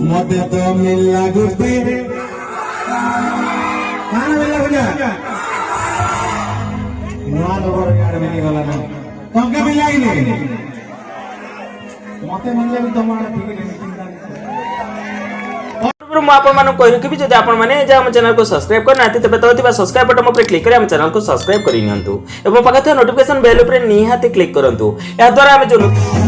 मते तो मिलना गुटे कहाँ मिलना गुटे नुआ लोगों यार मिली गला ना तंके मिला ही नहीं मते मिलले भी तुम्हारा ठीक नहीं ମୁଁ ଆପଣମାନଙ୍କୁ କହିରଖିବି ଯଦି ଆପଣମାନେ ଯେ ଆମ ଚ୍ୟାନେଲକୁ ସବସ୍କ୍ରାଇବ୍ କରିନାହାନ୍ତି ତେବେ ତଳେ ଥିବା ସବସ୍କ୍ରାଇବ୍ ବଟନ୍ ଉପରେ କ୍ଲିକ୍ କରି ଆମ ଚ୍ୟାନେଲକୁ ସବସ୍କ୍ରାଇବ୍ କରିନିଅନ୍ତୁ ଏବଂ ପାଖରେ ଥିବା ନୋଟିଫିକେସନ୍ ବେଲ୍ ଉପରେ ନିହାତି କ୍ଲିକ୍ କରନ୍ତୁ ଏହା ଦ୍ୱାରା ଆମେ ଯେଉଁ